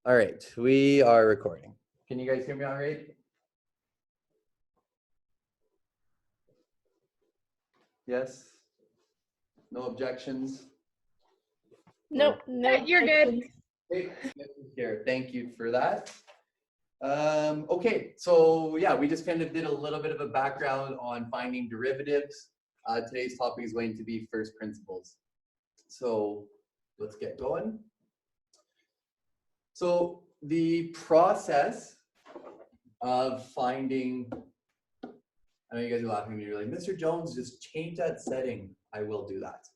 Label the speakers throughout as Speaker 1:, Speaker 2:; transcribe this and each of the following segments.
Speaker 1: All right, we are recording. Can you guys hear me all right? Yes? No objections?
Speaker 2: Nope, no.
Speaker 3: You're good.
Speaker 1: Okay, here, thank you for that. Okay, so yeah, we just kind of did a little bit of a background on finding derivatives. Today's topic is going to be first principles. So let's get going. So the process of finding, I know you guys are laughing at me, you're like, Mr. Jones, just change that setting. I will do that.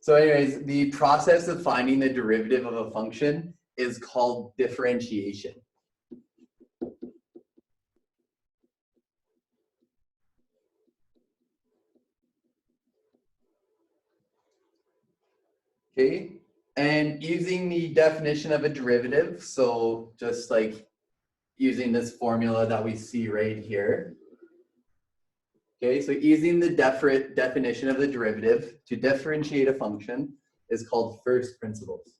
Speaker 1: So anyways, the process of finding the derivative of a function is called differentiation. Okay, and using the definition of a derivative, so just like using this formula that we see right here. Okay, so using the definition of the derivative to differentiate a function is called first principles.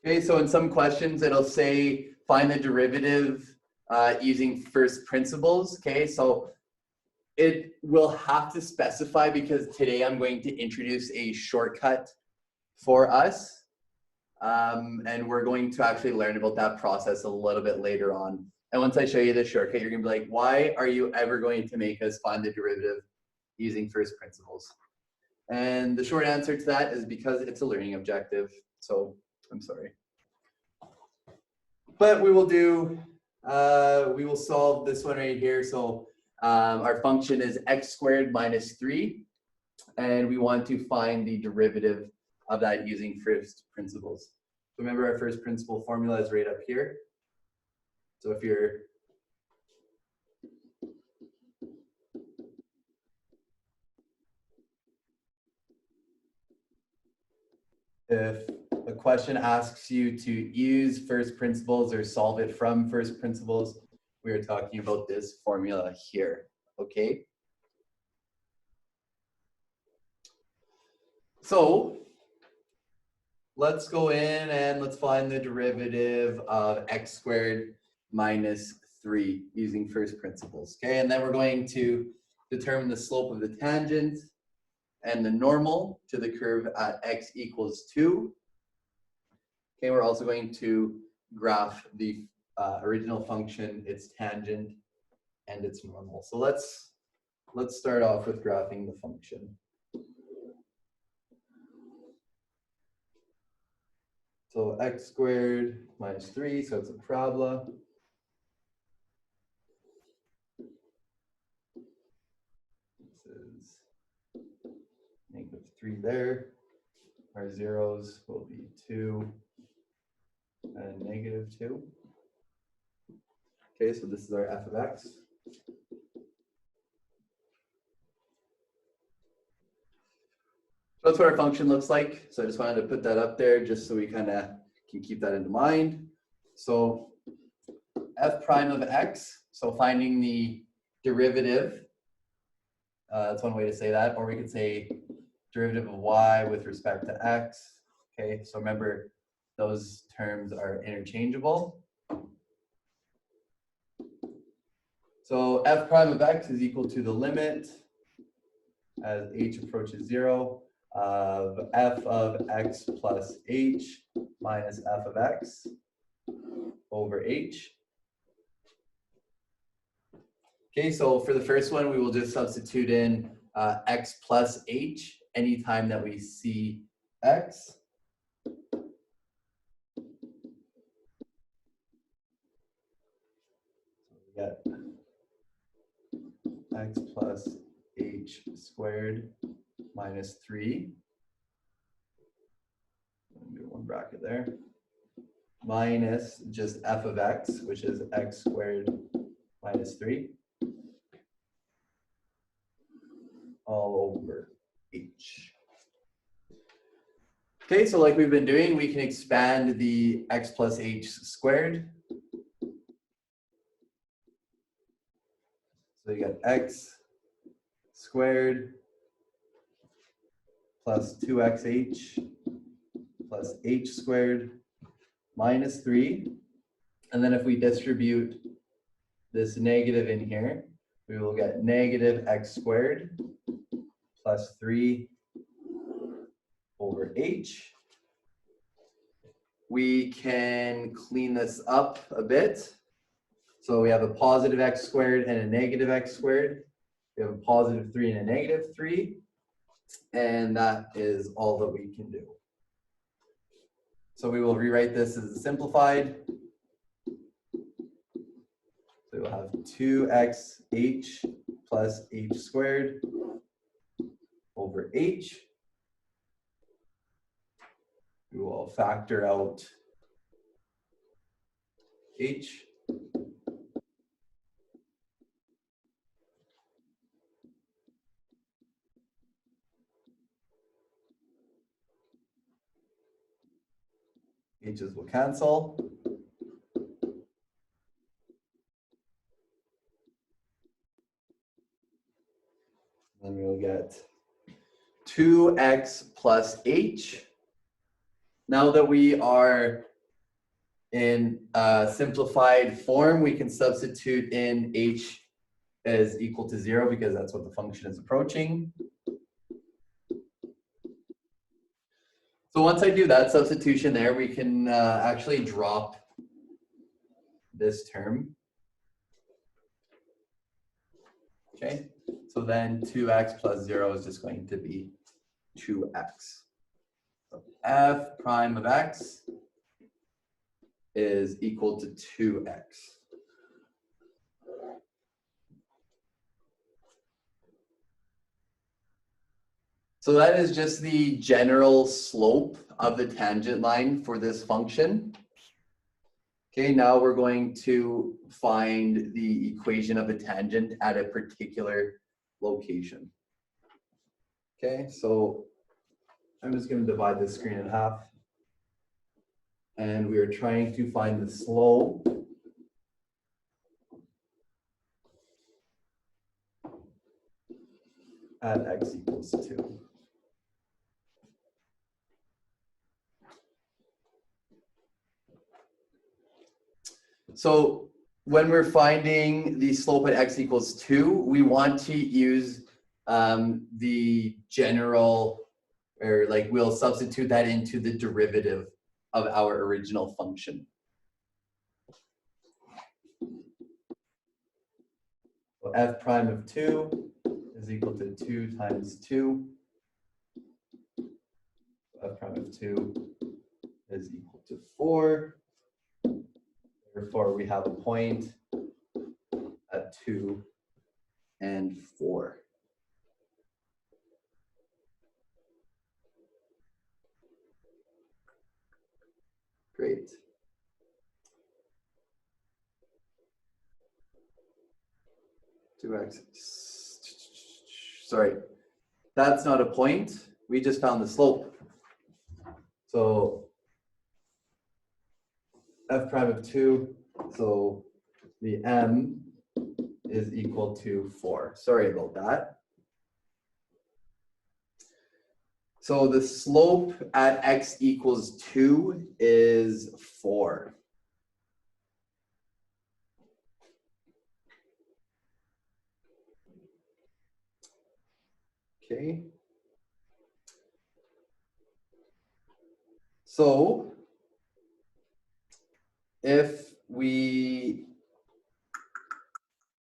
Speaker 1: Okay, so in some questions it'll say find the derivative using first principles. Okay, so it will have to specify because today I'm going to introduce a shortcut for us. And we're going to actually learn about that process a little bit later on. And once I show you the shortcut, you're gonna be like, why are you ever going to make us find the derivative using first principles? And the short answer to that is because it's a learning objective. So I'm sorry. But we will do, we will solve this one right here. So our function is x squared minus 3. And we want to find the derivative of that using first principles. So remember our first principle formula is right up here. So if a question asks you to use first principles or solve it from first principles, we are talking about this formula here, okay? So let's go in and let's find the derivative of x squared minus 3 using first principles, okay? And then we're going to determine the slope of the tangent and the normal to the curve at x equals 2. Okay, we're also going to graph the original function, its tangent, and its normal. So let's start off with graphing the function. So x squared minus 3, so it's a parabola. This is -3 there. Our zeros will be 2 and -2. Okay, so this is our f of x. So that's what our function looks like. So I just wanted to put that up there just so we kind of can keep that in mind. So f prime of x, so finding the derivative, that's one way to say that, or we could say derivative of y with respect to x. Okay, so remember those terms are interchangeable. So f prime of x is equal to the limit as h approaches 0 of f of x plus h minus f of x over h. Okay, so for the first one, we will just substitute in x plus h anytime that we see x. So we get x plus h squared minus 3. Do one bracket there. Minus just f of x, which is x squared minus 3. All over h. Okay, so like we've been doing, we can expand the x plus h squared. So you got x squared plus 2xh plus h squared minus 3. And then if we distribute this negative in here, we will get negative x squared plus 3 over h. We can clean this up a bit. So we have a positive x squared and a negative x squared. We have a positive 3 and a negative 3. And that is all that we can do. So we will rewrite this as a simplified. So we'll have 2xh plus h squared over h. We will factor out h. H's will cancel. Then we'll get 2x plus h. Now that we are in simplified form, we can substitute in h as equal to 0 because that's what the function is approaching. So once I do that substitution there, we can actually drop this term. Okay, so then 2x plus 0 is just going to be 2x. So f prime of x is equal to 2x. So that is just the general slope of the tangent line for this function. Okay, now we're going to find the equation of a tangent at a particular location. Okay, so I'm just going to divide this screen in half. And we are trying to find the slope at x equals 2. So when we're finding the slope at x equals 2, we want to use the general, or like we'll substitute that into the derivative of our original function. So f prime of 2 is equal to 2 times 2. F prime of 2 is equal to 4. Therefore, we have a point at 2 and 4. Great. Two x. Sorry, that's not a point. We just found the slope. So f prime of 2, so the m is equal to 4. Sorry about that. So the slope at x equals 2 is 4. Okay. So if we,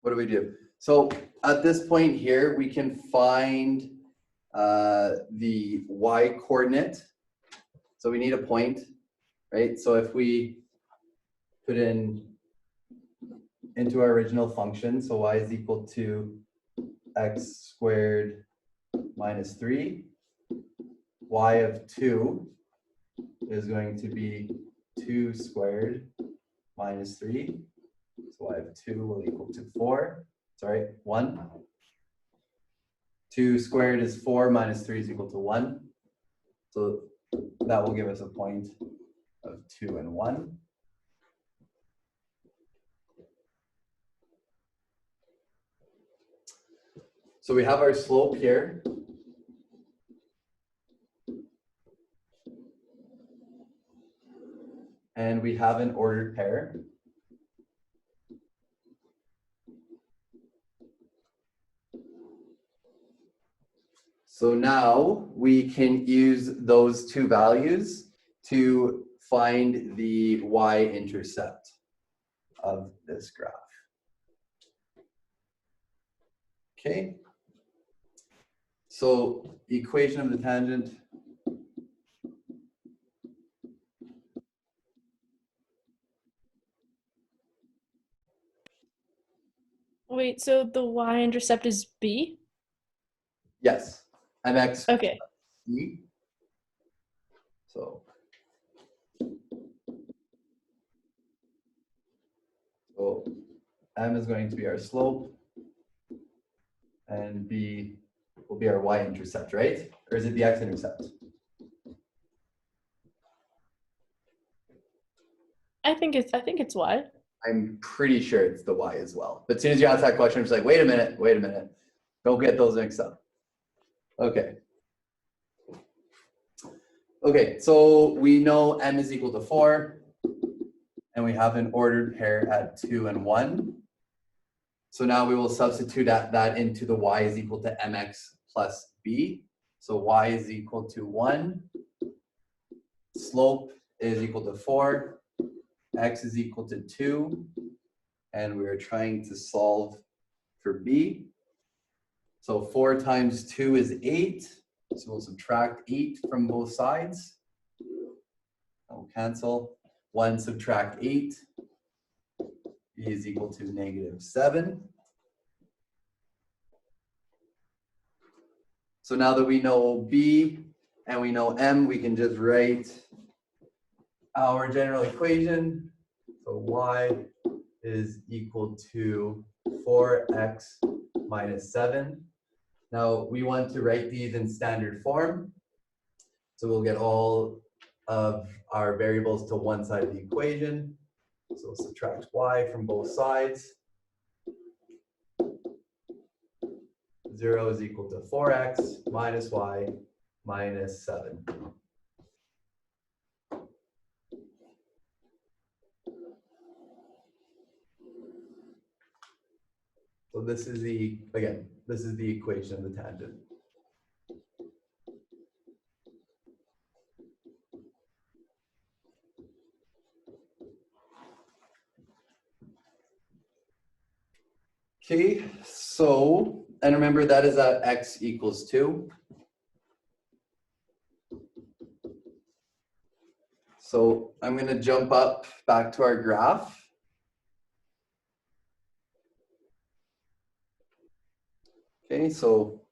Speaker 1: what do we do? So at this point here, we can find the y coordinate. So we need a point, right? So if we put in into our original function, so y is equal to x squared minus 3, y of 2 is going to be 2 squared minus 3. So y of 2 will equal to 4. Sorry, 1. 2 squared is 4 minus 3 is equal to 1. So that will give us a point of 2 and 1. So we have our slope here. And we have an ordered pair. So now we can use those two values to find the y-intercept of this graph. Okay. So the equation of the tangent.
Speaker 2: Wait, so the y-intercept is b?
Speaker 1: Yes, mx
Speaker 2: Okay.
Speaker 1: e. So m is going to be our slope, and b will be our y-intercept, right? Or is it the x-intercept?
Speaker 2: I think it's y.
Speaker 1: I'm pretty sure it's the y as well. But as soon as you ask that question, I'm just like, wait a minute. Don't get those mixed up. Okay. Okay, so we know m is equal to 4, and we have an ordered pair at 2 and 1. So now we will substitute that into the y is equal to mx plus b. So y is equal to 1. Slope is equal to 4. X is equal to 2. And we're trying to solve for b. So 4 times 2 is 8. So we'll subtract 8 from both sides. I'll cancel. 1 subtract 8 is equal to -7. So now that we know b and we know m, we can just write our general equation. So y is equal to 4x minus 7. Now we want to write these in standard form. So we'll get all of our variables to one side of the equation. So we'll subtract y from both sides. 0 is equal to 4x minus y minus 7. So this is this is the equation of the tangent. Okay, so, and remember that is at x equals 2. So I'm going to jump up back to our graph. Okay, so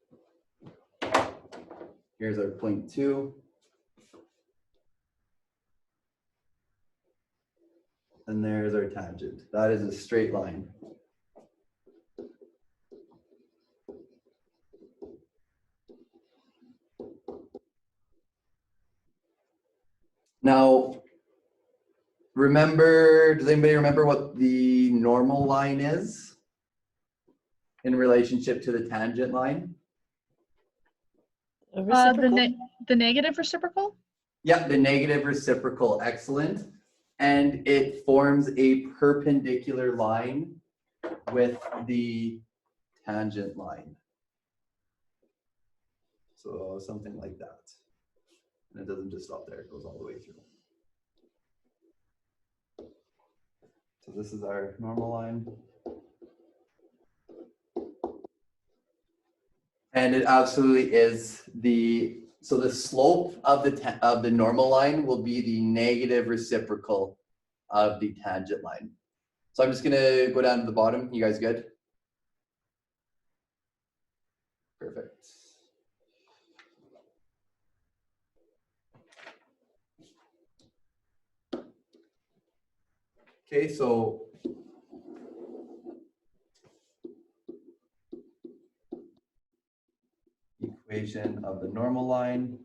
Speaker 1: here's our point 2. And there's our tangent. That is a straight line. Now, does anybody remember what the normal line is in relationship to the tangent line?
Speaker 2: A reciprocal?
Speaker 3: The negative reciprocal?
Speaker 1: Yeah, the negative reciprocal, excellent. And it forms a perpendicular line with the tangent line. So something like that. And it doesn't just stop there, it goes all the way through. So this is our normal line. And it absolutely is so the slope of the normal line will be the negative reciprocal of the tangent line. So I'm just gonna go down to the bottom. You guys good? Perfect. Okay, so equation of the normal line.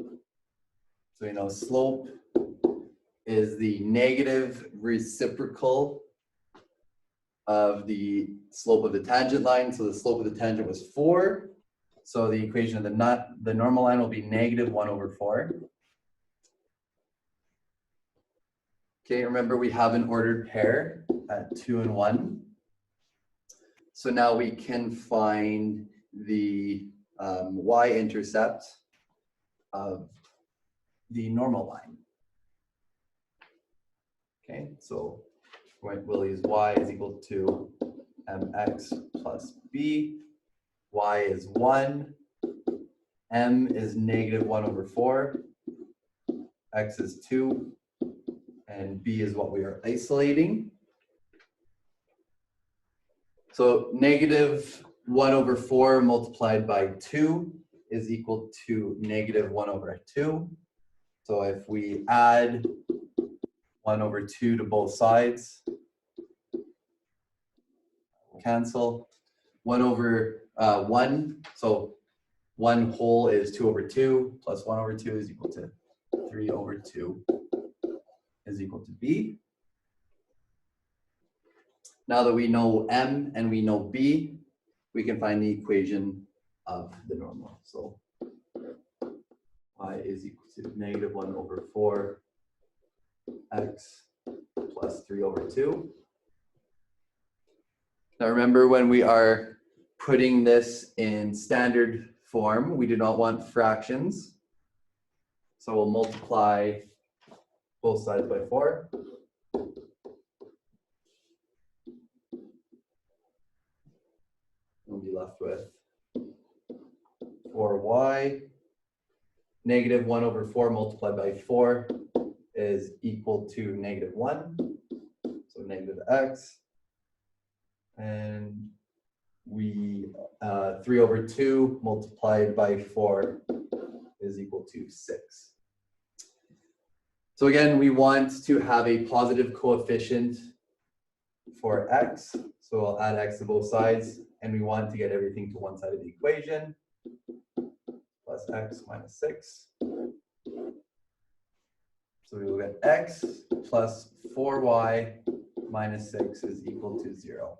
Speaker 1: So we know slope is the negative reciprocal of the slope of the tangent line. So the slope of the tangent was 4. So the equation of the normal line will be -1/4. Okay, remember we have an ordered pair at 2 and 1. So now we can find the y-intercept of the normal line. Okay, so we'll use y is equal to mx plus b. Y is 1. M is -1/4. X is 2. And b is what we are isolating. So -1/4 multiplied by 2 is equal to -1/2. So if we add 1/2 to both sides, cancel. 1/1, so 1 whole is 2/2, plus 1/2 is equal to 3/2 is equal to b. Now that we know m and we know b, we can find the equation of the normal. So y is equal to -1/4 x plus 3/2. Now remember, when we are putting this in standard form, we do not want fractions. So we'll multiply both sides by 4. We'll be left with 4y. -1/4 multiplied by 4 is equal to -1. So -x. And we 3/2 multiplied by 4 is equal to 6. So again, we want to have a positive coefficient for x. So we'll add x to both sides, and we want to get everything to one side of the equation. Plus x minus 6. So we will get x plus 4y minus 6 is equal to 0.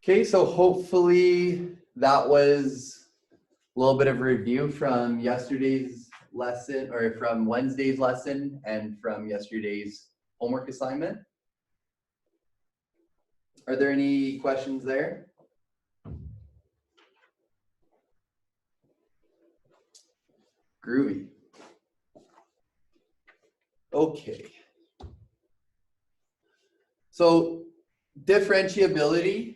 Speaker 1: Okay, so hopefully that was a little bit of review from yesterday's lesson, or from Wednesday's lesson, and from yesterday's homework assignment. Are there any questions there? Groovy. Okay. So differentiability.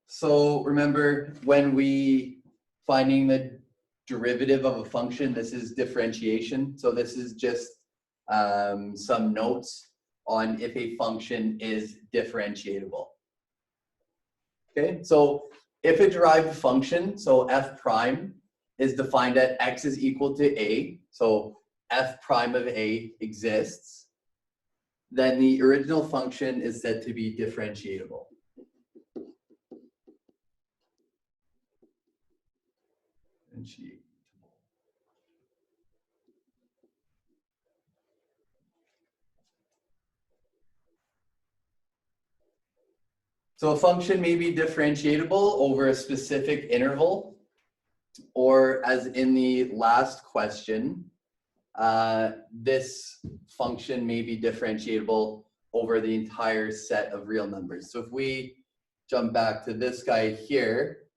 Speaker 1: So remember, when we finding the derivative of a function, this is differentiation. So this is just some notes on if a function is differentiable. Okay, so if a derived function, so f prime, is defined at x is equal to a, so f prime of a exists, then the original function is said to be differentiable. So a function may be differentiable over a specific interval, or as in the last question, this function may be differentiable over the entire set of real numbers. So if we jump back to this guy here,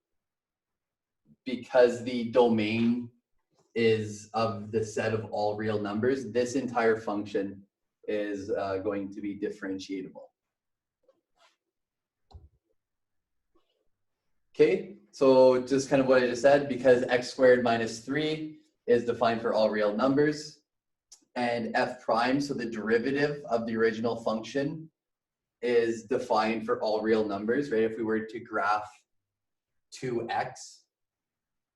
Speaker 1: because the domain is of the set of all real numbers, this entire function is going to be differentiable. Okay, so just kind of what I just said, because x squared minus 3 is defined for all real numbers, and f prime, so the derivative of the original function, is defined for all real numbers, right? If we were to graph 2x,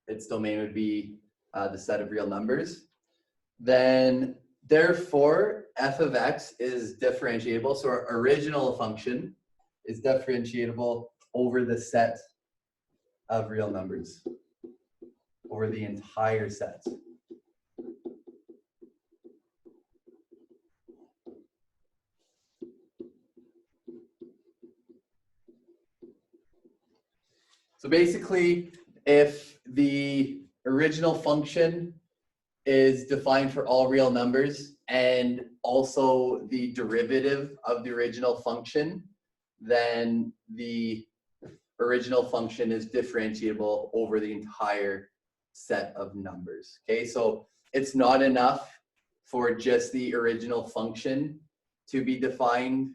Speaker 1: its domain would be the set of real numbers. Then, therefore, f of x is differentiable. So our original function is differentiable over the set of real numbers. over the entire set. So basically, if the original function is defined for all real numbers and also the derivative of the original function, then the original function is differentiable over the entire set of numbers. Okay, so it's not enough for just the original function to be defined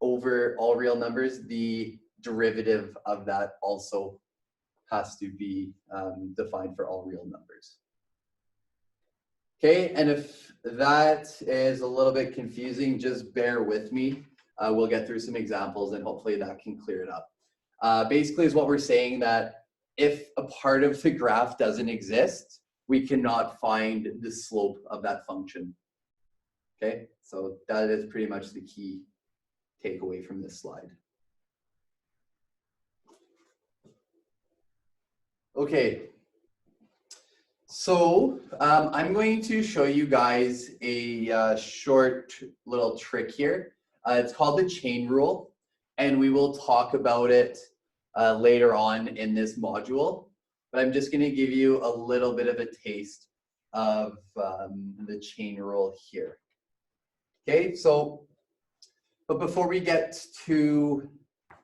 Speaker 1: over all real numbers. The derivative of that also has to be defined for all real numbers. Okay, and if that is a little bit confusing, just bear with me. We'll get through some examples and hopefully that can clear it up. Basically is what we're saying, that if a part of the graph doesn't exist, we cannot find the slope of that function. Okay, so that is pretty much the key takeaway from this slide. Okay, so I'm going to show you guys a short little trick here. It's called the chain rule, and we will talk about it later on in this module. But I'm just going to give you a little bit of a taste of the chain rule here. Okay, so, but before we get to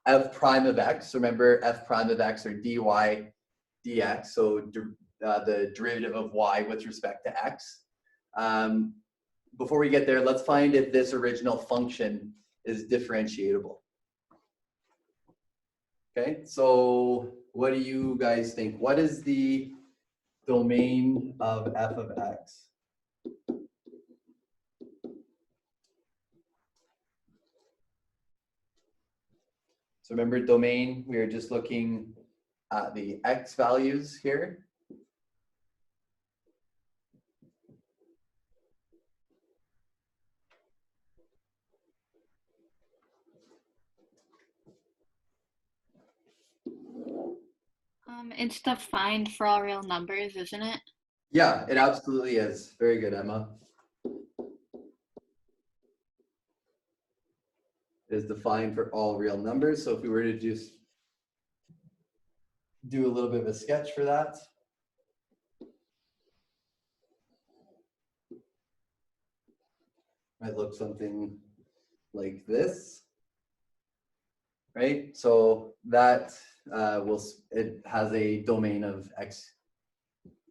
Speaker 1: f prime of x, remember f prime of x, or dy dx, so the derivative of y with respect to x. Before we get there, let's find if this original function is differentiable. Okay, so what do you guys think? What is the domain of f of x? So remember domain, we are just looking at the x values here.
Speaker 3: It's defined for all real numbers, isn't it?
Speaker 1: Yeah, it absolutely is. Very good, Emma. It is defined for all real numbers. So if we were to just do a little bit of a sketch for that. Might look something like this, right? So that it has a domain of x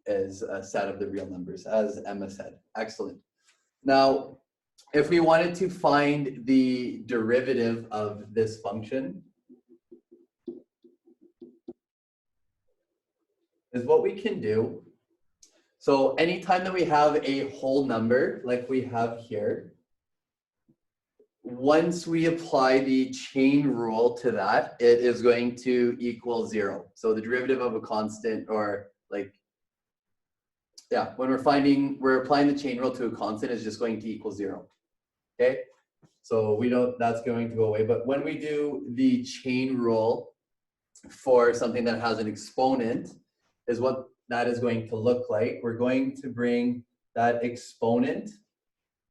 Speaker 1: as a set of the real numbers, as Emma said. Excellent. Now, if we wanted to find the derivative of this function, is what we can do. So anytime that we have a whole number, like we have here, once we apply the chain rule to that, it is going to equal 0. So the derivative of a constant, or like, yeah, when we're applying the chain rule to a constant, is just going to equal 0. Okay, so that's going to go away. But when we do the chain rule for something that has an exponent, is what that is going to look like. We're going to bring that exponent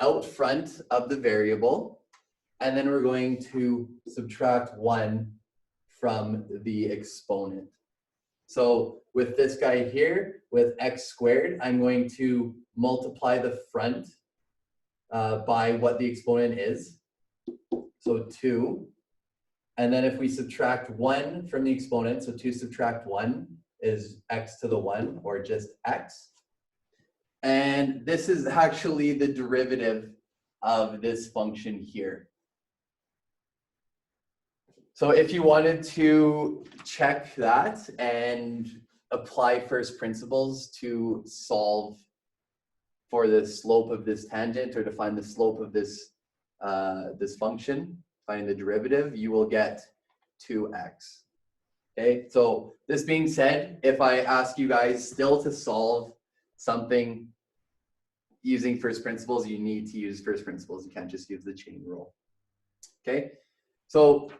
Speaker 1: out front of the variable, and then we're going to subtract 1 from the exponent. So with this guy here, with x squared, I'm going to multiply the front by what the exponent is, so 2. And then if we subtract 1 from the exponent, so 2 subtract 1 is x to the 1, or just x. And this is actually the derivative of this function here. So if you wanted to check that and apply first principles to solve for the slope of this tangent, or to find the slope of this this function, find the derivative, you will get 2x. Okay, so this being said, if I ask you guys still to solve something using first principles, you need to use first principles. You can't just use the chain rule. Okay, so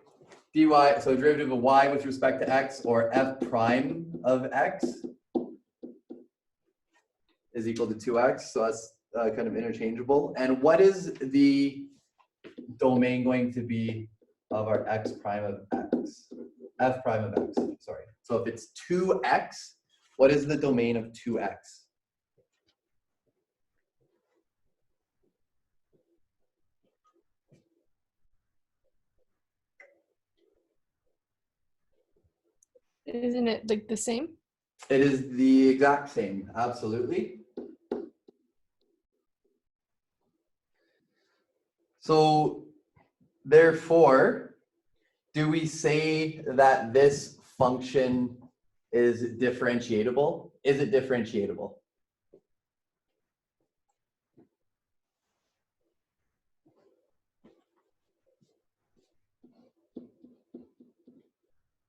Speaker 1: dy, so derivative of y with respect to x, or f prime of x, is equal to 2x, so that's kind of interchangeable. And what is the domain going to be of our x prime of x? F prime of x, sorry. So if it's 2x, what is the domain of 2x?
Speaker 2: Isn't it like the same?
Speaker 1: It is the exact same, absolutely. So therefore, do we say that this function is differentiable? Is it differentiable?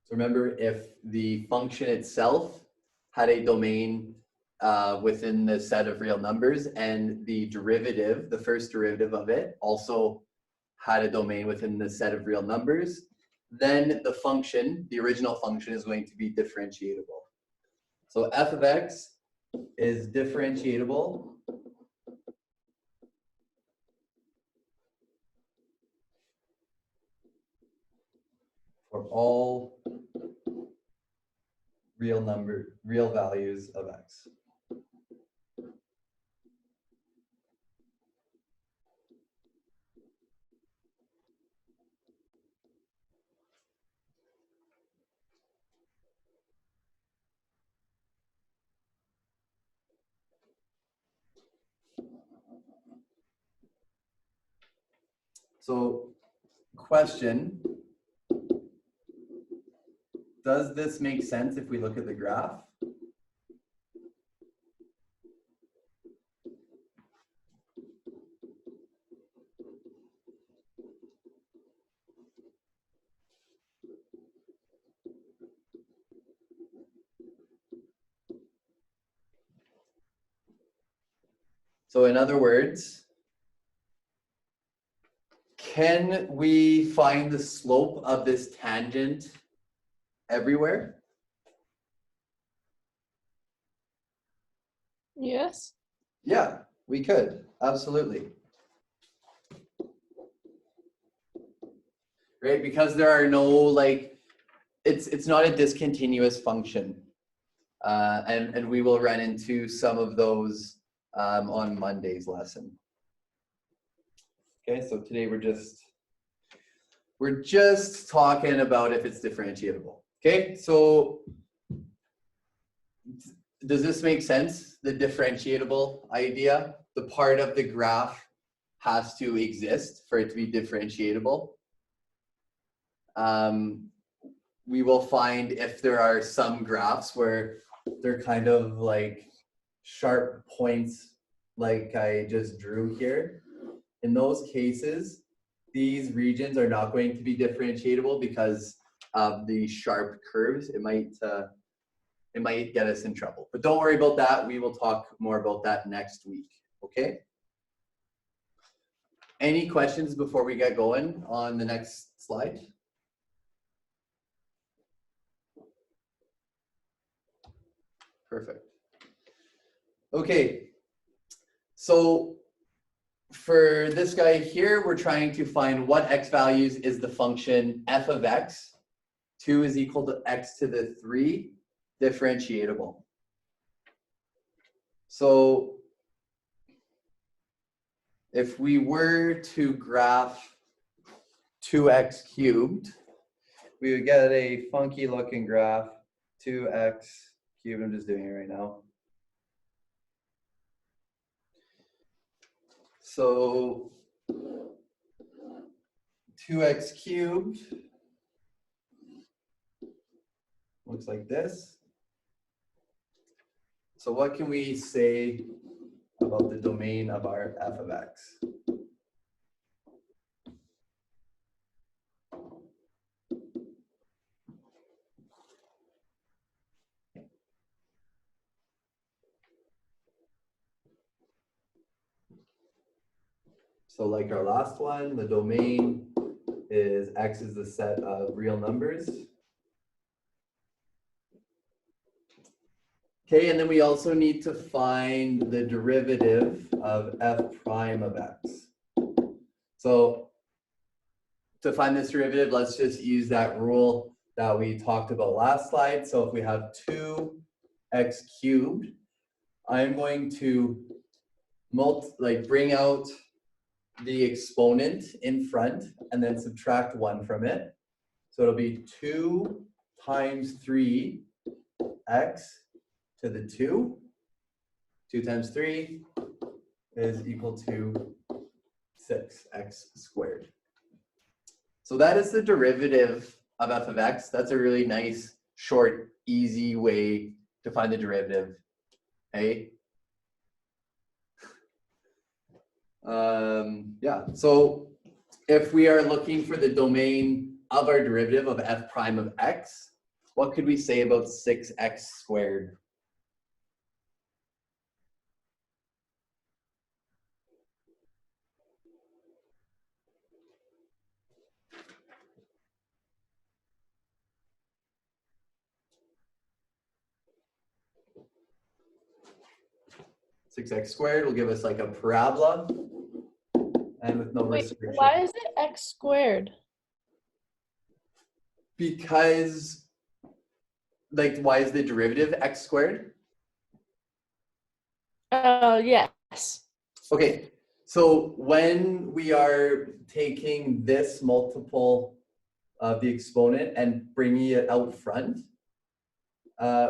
Speaker 1: So remember, if the function itself had a domain within the set of real numbers, and the derivative, the first derivative of it, also had a domain within the set of real numbers, then the function, the original function, is going to be differentiable. So f of x is differentiable for all real values of x. So, question, does this make sense if we look at the graph? So in other words, can we find the slope of this tangent everywhere?
Speaker 2: Yes.
Speaker 1: Yeah, we could, absolutely. Right, because there are no, like, it's not a discontinuous function. And we will run into some of those on Monday's lesson. Okay, so today we're just talking about if it's differentiable. Okay, so does this make sense? The differentiable idea, the part of the graph has to exist for it to be differentiable. We will find if there are some graphs where they're kind of like sharp points like I just drew here. In those cases, these regions are not going to be differentiable because of the sharp curves. It might get us in trouble. But don't worry about that. We will talk more about that next week. Okay? Any questions before we get going on the next slide? Perfect. Okay. So for this guy here, we're trying to find what x values is the function f of x. 2 is equal to x to the 3, differentiable. So if we were to graph 2x cubed, we would get a funky looking graph, 2x cubed. I'm just doing it right now. So 2x cubed looks like this. So what can we say about the domain of our f of x? So like our last one, the domain is x is the set of real numbers. Okay, and then we also need to find the derivative of f prime of x. So to find this derivative, let's just use that rule that we talked about last slide. So if we have 2x cubed, I'm going to bring out the exponent in front and then subtract 1 from it. So it'll be 2 times 3x to the 2. 2 times 3 is equal to 6x squared. So that is the derivative of f of x. That's a really nice, short, easy way to find the derivative. Okay? Yeah, so if we are looking for the domain of our derivative of f prime of x, what could we say about 6x squared? Six x squared will give us like a parabola, and with no
Speaker 2: Wait,
Speaker 1: restriction.
Speaker 2: why is it x squared?
Speaker 1: Because, like, why is the derivative x squared?
Speaker 2: Oh, yes.
Speaker 1: Okay, so when we are taking this multiple of the exponent and bringing it out front,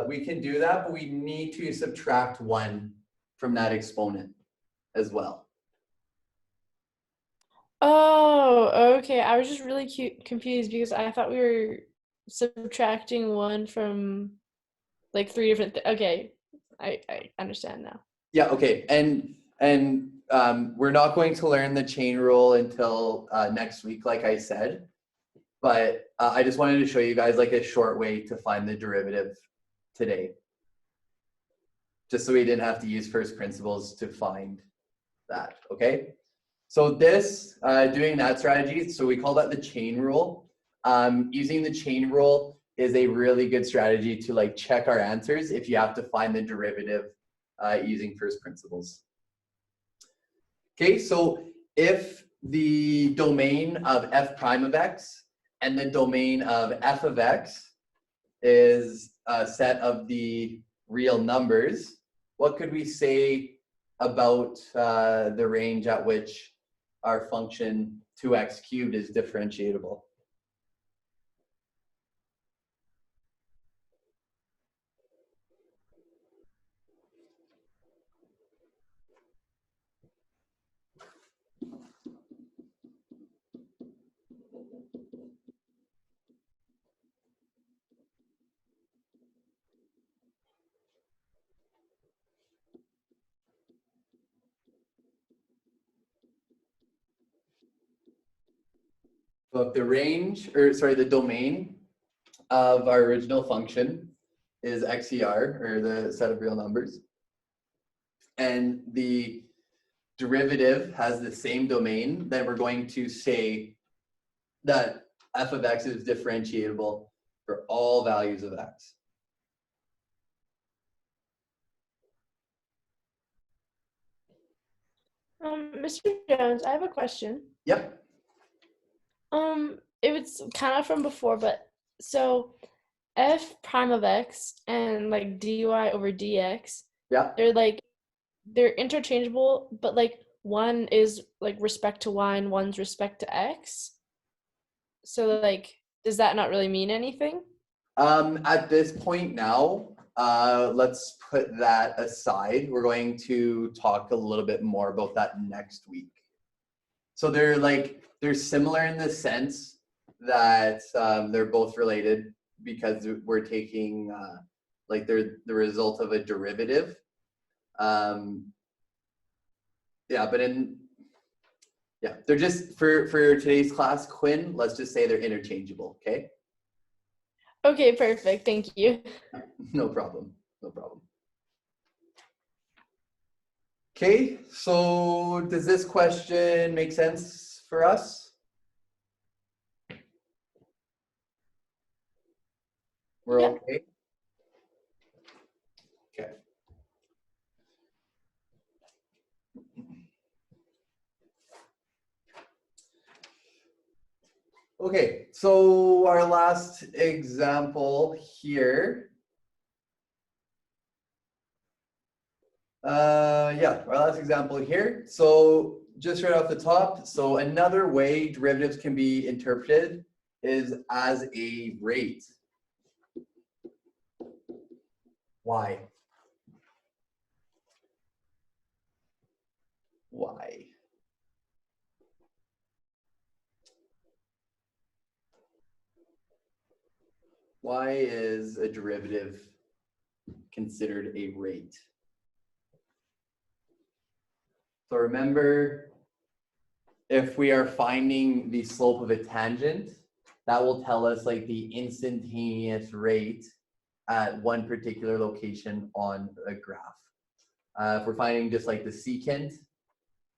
Speaker 1: we can do that, but we need to subtract 1 from that exponent as well.
Speaker 2: Oh, okay. I was just really confused because I thought we were subtracting 1 from like 3 different okay. I understand now.
Speaker 1: Yeah, okay, and we're not going to learn the chain rule until next week, like I said, but I just wanted to show you guys like a short way to find the derivative today, just so we didn't have to use first principles to find that, okay? So this, doing that strategy, so we call that the chain rule. Using the chain rule is a really good strategy to like check our answers if you have to find the derivative using first principles. Okay, so if the domain of f prime of x and the domain of f of x is a set of the real numbers, what could we say about the range at which our function 2x cubed is differentiable? So if the range, or sorry, the domain of our original function is XER, or the set of real numbers, and the derivative has the same domain, then we're going to say that f of x is differentiable for all values of x.
Speaker 2: Mr. Jones, I have a question.
Speaker 1: Yep.
Speaker 2: It was kind of from before, but so f prime of x and like dy over dx,
Speaker 1: Yeah.
Speaker 2: they're interchangeable, but like one is like respect to y and one's respect to x. So like, does that not really mean anything?
Speaker 1: At this point now, let's put that aside. We're going to talk a little bit more about that next week. So they're similar in the sense that they're both related because we're taking like they're the result of a derivative. Yeah, but they're just for today's class, Quinn, let's just say they're interchangeable, okay?
Speaker 2: Okay, perfect. Thank you.
Speaker 1: No problem. No problem. Okay, so does this question make sense for us? We're
Speaker 2: Yeah.
Speaker 1: okay? Okay. Okay, so our last example here. Yeah, our last example here. So just right off the top, so another way derivatives can be interpreted is as a rate. Why? Why? Why is a derivative considered a rate? So remember, if we are finding the slope of a tangent, that will tell us like the instantaneous rate at one particular location on a graph. If we're finding just like the secant,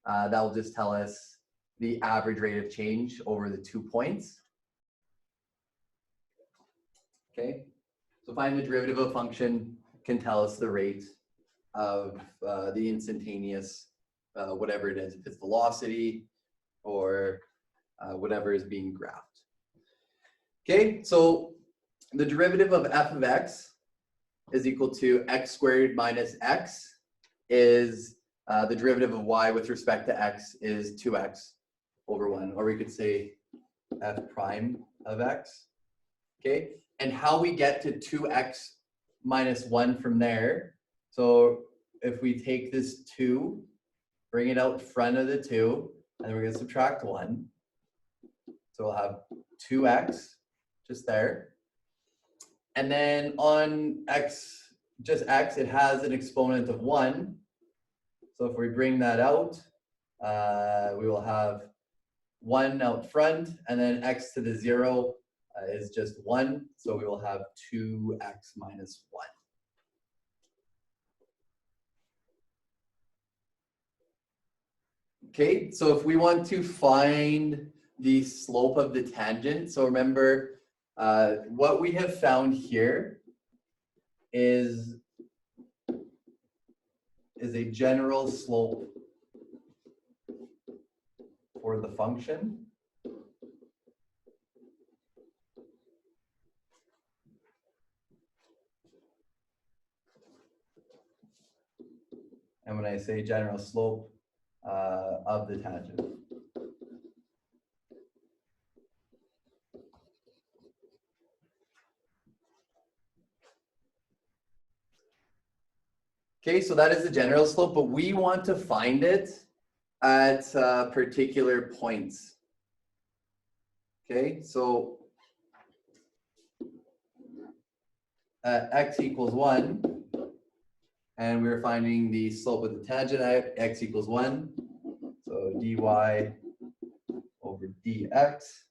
Speaker 1: that will just tell us the average rate of change over the 2 points. Okay, so finding the derivative of a function can tell us the rate of the instantaneous, whatever it is, if it's velocity or whatever is being graphed. Okay, so the derivative of f of x is equal to x squared minus x is the derivative of y with respect to x is 2x over 1, or we could say f prime of x. Okay, and how we get to 2x minus 1 from there. So if we take this 2, bring it out in front of the 2, and then we're going to subtract 1. So we'll have 2x just there. And then on x, just x, it has an exponent of 1. So if we bring that out, we will have 1 out front, and then x to the 0 is just 1. So we will have 2x minus 1. Okay, so if we want to find the slope of the tangent, so remember what we have found here is a general slope for the function. And when I say general slope of the tangent. Okay, so that is the general slope, but we want to find it at particular points. Okay, so x equals 1, and we're finding the slope of the tangent at x equals 1. So dy over dx.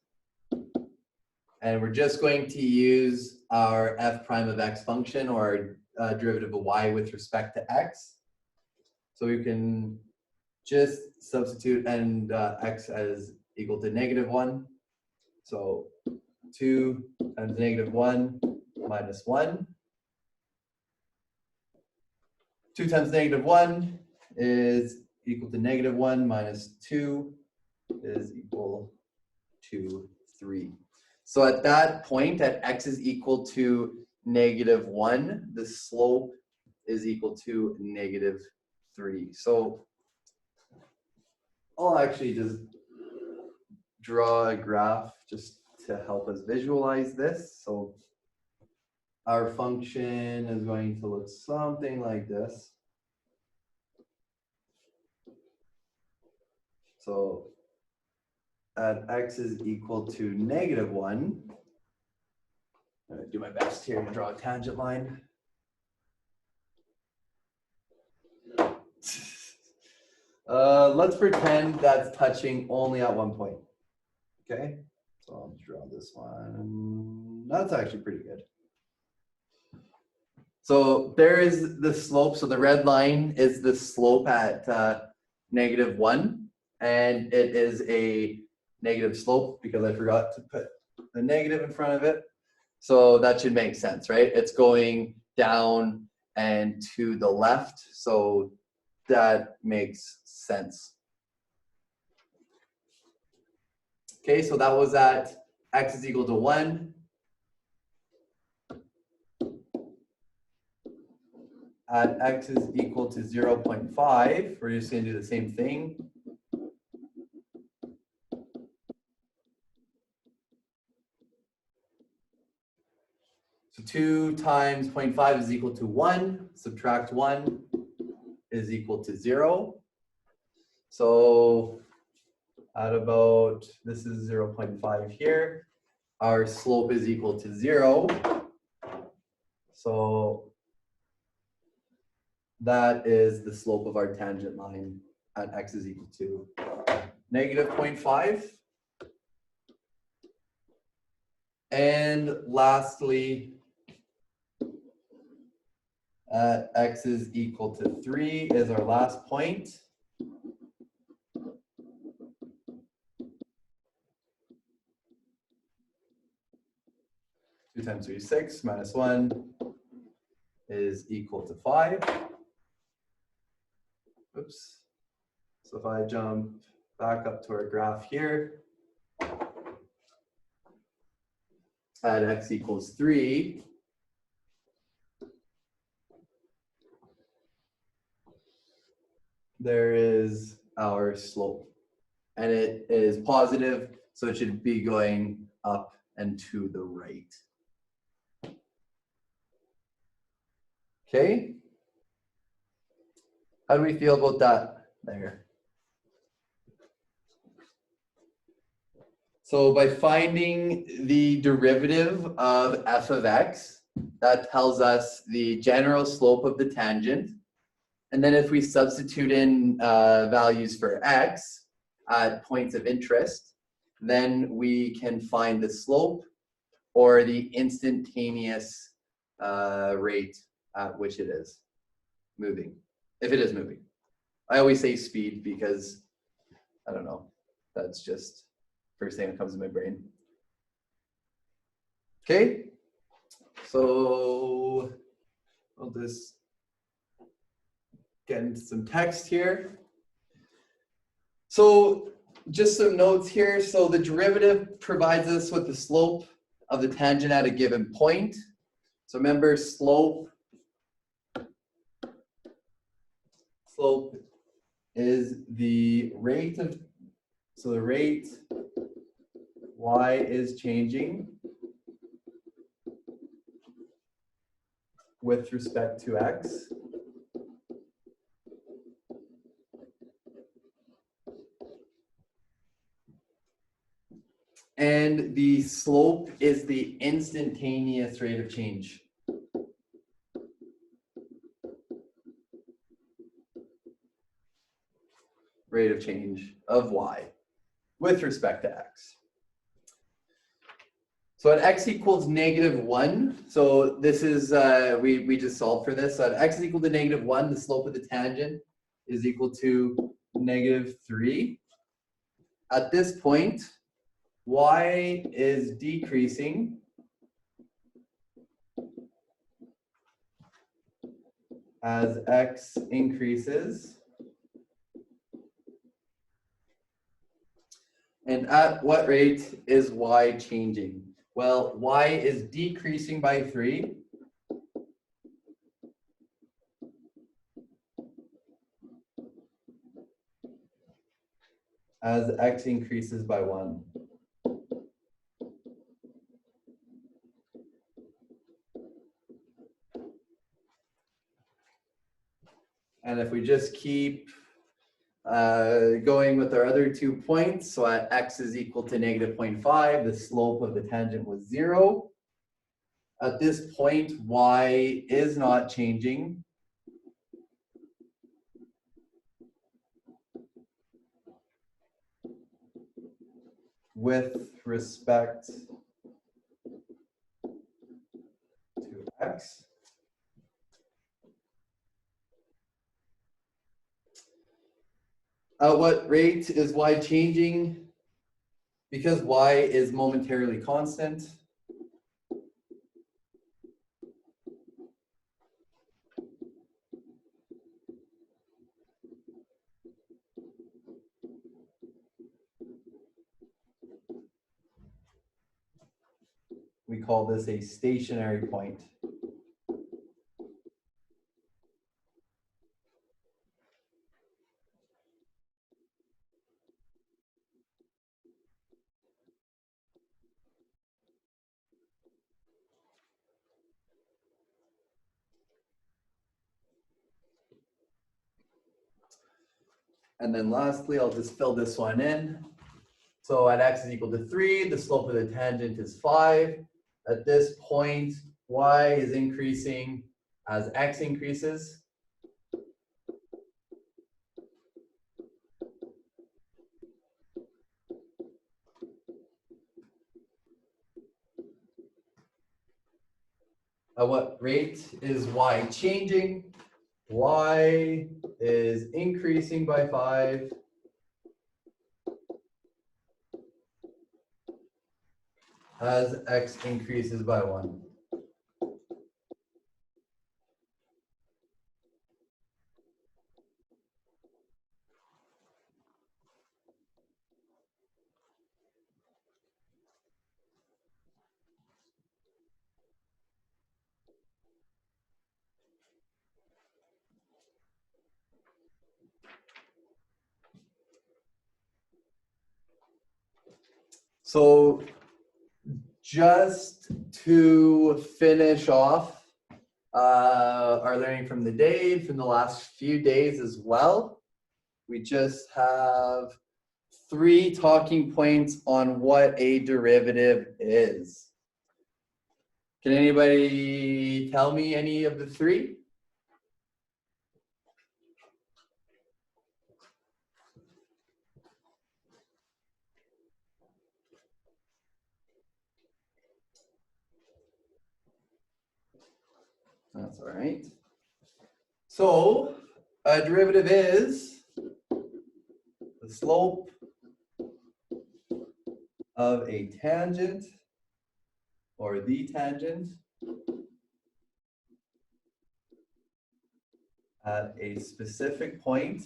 Speaker 1: And we're just going to use our f prime of x function, or derivative of y with respect to x. So we can just substitute and x as equal to -1. So 2 times -1 minus 1. 2 times -1 is equal to -1 minus 2 is equal to 3. So at that point, at x is equal to -1, the slope is equal to -3. So I'll actually just draw a graph just to help us visualize this. So our function is going to look something like this. So at x is equal to -1, I'm going to do my best here to draw a tangent line. Let's pretend that's touching only at one point. Okay, so I'll draw this one. That's actually pretty good. So there is the slope. So the red line is the slope at -1, and it is a negative slope because I forgot to put the negative in front of it. So that should make sense, right? It's going down and to the left. So that makes sense. Okay, so that was at x is equal to 1, at x is equal to 0.5, we're just going to do the same thing. So 2 times 0.5 is equal to 1, subtract 1 is equal to 0. So at about, this is 0.5 here, our slope is equal to 0. So that is the slope of our tangent line at x is equal to negative 0.5. And lastly, at x is equal to 3 is our last point. Two times 3 is 6, minus 1 is equal to 5. Oops. So if I jump back up to our graph here, at x equals 3, there is our slope. And it is positive, so it should be going up and to the right. Okay? How do we feel about that there? So by finding the derivative of f of x, that tells us the general slope of the tangent. And then if we substitute in values for x at points of interest, then we can find the slope or the instantaneous rate at which it is moving, if it is moving. I always say speed because, I don't know, that's just first thing that comes to my brain. Okay, so I'll just get into some text here. So just some notes here. So the derivative provides us with the slope of the tangent at a given point. So remember, slope is the rate of, so the rate y is changing with respect to x. And the slope is the instantaneous rate of change. Rate of change of y with respect to x. So at x equals -1, so this is, we just solved for this. So at x is equal to -1, the slope of the tangent is equal to -3. At this point, y is decreasing as x increases. And at what rate is y changing? Well, y is decreasing by 3. As x increases by 1. And if we just keep going with our other 2 points, so at x is equal to -0.5, the slope of the tangent was 0. At this point, y is not changing. With respect to x. At what rate is y changing? Because y is momentarily constant. we call this a stationary point. And then lastly, I'll just fill this one in. So at x is equal to 3, the slope of the tangent is 5. At this point, y is increasing as x increases. At what rate is y changing? Y is increasing by 5. As x increases by 1. So just to finish off our learning from the day, from the last few days as well, we just have 3 talking points on what a derivative is. Can anybody tell me any of the 3? That's all right. So a derivative is the slope of a tangent or the tangent at a specific point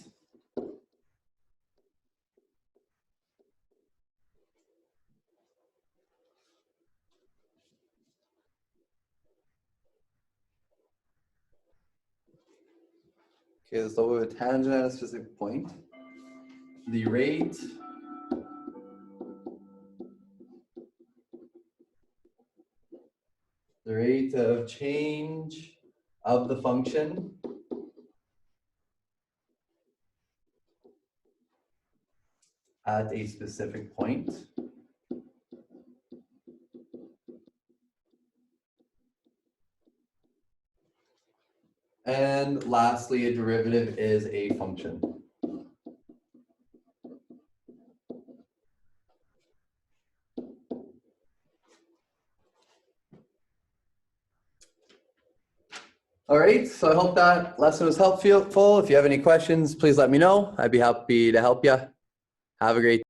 Speaker 1: Okay, the slope of a tangent at a specific point. The rate of change of the function at a specific point. And lastly, a derivative is a function. All right, so I hope that lesson was helpful. If you have any questions, please let me know. I'd be happy to help you. Have a great day.